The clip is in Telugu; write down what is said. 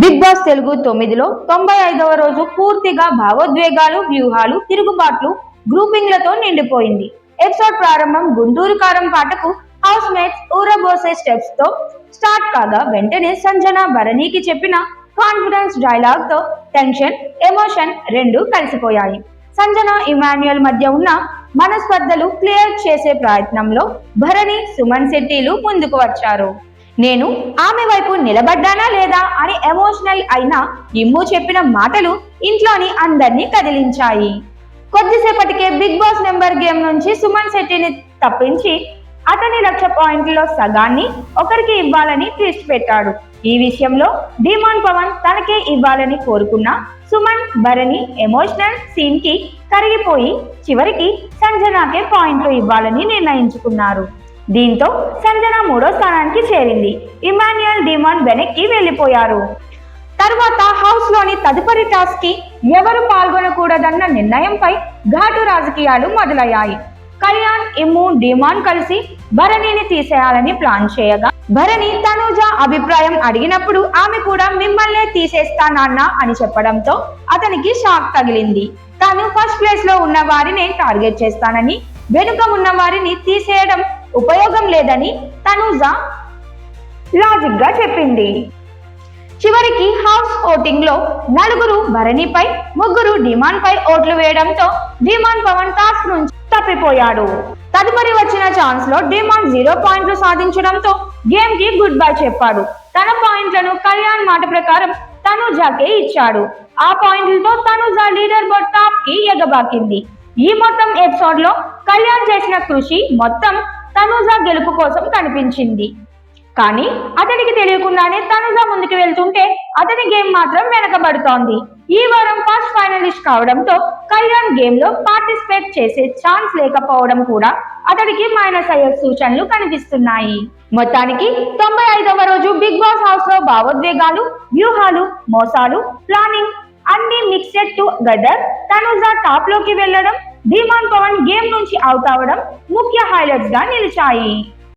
బిగ్ బాస్ తెలుగు 9లో 95వ రోజు పూర్తిగా భావోద్వేగాలు, వ్యూహాలు, తిరుగుబాట్లు, గ్రూపింగ్లతో నిండిపోయింది. ఎపిసోడ్ ప్రారంభం గుంటూరు కారం పాటకు హౌస్ మేట్స్ ఊరబోసే స్టెప్స్ తో స్టార్ట్ కాగా వెంటనే సంజన భరణికి చెప్పిన కాన్ఫిడెన్స్ డైలాగ్ తో టెన్షన్, ఎమోషన్ రెండూ కలిసిపోయాయి. సంజన, ఇమాన్యుయల్ మధ్య ఉన్న మనస్పర్ధలు క్లియర్ చేసే ప్రయత్నంలో భరణి, సుమన్ శెట్టిలు ముందుకు వచ్చారు. నేను ఆమె వైపు నిలబడ్డానా లేదా అని ఎమోషనల్ అయిన ఇమ్ము చెప్పిన మాటలు ఇంట్లోని అందరినీ కదిలించాయి. కొద్దిసేపటికే బిగ్ బాస్ నెంబర్ గేమ్ నుంచి సుమన్ శెట్టిని తప్పించి అతని 1,00,000 పాయింట్లలో సగాన్ని ఒకరికి ఇవ్వాలని ట్విస్ట్ పెట్టాడు. ఈ విషయంలో డిమాండ్ పవన్ తనకే ఇవ్వాలని కోరుకున్న సుమన్, భరణి ఎమోషనల్ సీన్ కి కరిగిపోయి చివరికి సంజనాకే పాయింట్లు ఇవ్వాలని నిర్ణయించుకున్నారు. దీంతో సంజన 3వ స్థానానికి చేరింది. ఇమాన్యుయల్, డిమాండ్ వెనక్కి వెళ్లిపోయారు. తర్వాత హౌస్ లోని తదుపరి టాస్క్ కి ఎవరు పాల్గొనకూడదన్న నిర్ణయంపై ఘాటు రాజకీయాలు మొదలయ్యాయి. కళ్యాణ్, ఇమ్ము, డిమాండ్ కలిసి భరణిని తీసేయాలని ప్లాన్ చేయగా భరణి తనూజ అభిప్రాయం అడిగినప్పుడు ఆమె కూడా మిమ్మల్నే తీసేస్తా నాన్న అని చెప్పడంతో అతనికి షాక్ తగిలింది. తాను ఫస్ట్ ప్లేస్ లో ఉన్న వారినే టార్గెట్ చేస్తానని, వెనుక ఉన్న వారిని తీసేయడం ఉపయోగం లేదని తనూజ లాజిక్ గా చెప్పింది. చివరికి హౌస్ ఓటింగ్ లో 4 భరణిపై, 3 డిమాండ్ పై ఓట్లు వేయడంతో డిమాండ్ పవన్ టాస్క్ నుంచి తప్పిపోయాడు. తదుపరి వచ్చిన ఛాన్స్ లో డిమాండ్ 0 పాయింట్లు సాధించడంతో గేమ్ కి గుడ్ బై చెప్పాడు. తన పాయింట్లను కళ్యాణ్ మాట ప్రకారం తనూజాకే ఇచ్చాడు. ఆ పాయింట్లతో తనూజ లీడర్ బోర్డ్ టాప్ కి ఎగబాకింది. ఈ మొత్తం ఎపిసోడ్ లో కళ్యాణ్ చేసిన కృషి మొత్తం తనూజ గెలుపు కోసం కనిపించింది. కానీ అతడికి తెలియకుండానే తనూజ ముందుకు వెళ్తుంటే అతని గేమ్ మాత్రం వెనకబడుతోంది. ఈ వారం ఫస్ట్ ఫైనలిస్ట్ కావడంతో కళ్యాణ్ గేమ్ లో పార్టిసిపేట్ చేసే ఛాన్స్ లేకపోవడం కూడా అతడికి మైనస్ అయ్యే సూచనలు కనిపిస్తున్నాయి. మొత్తానికి 95వ రోజు బిగ్ బాస్ హౌస్ లో భావోద్వేగాలు, వ్యూహాలు, మోసాలు, ప్లానింగ్ అన్ని మిక్సెడ్ టుగెదర్ తనూజ టాప్ లోకి వెళ్లడం, డిమాండ్ పవన్ గేమ్ నుంచి అవుట్ అవడం ముఖ్య హైలైట్స్ గా నిలిచాయి.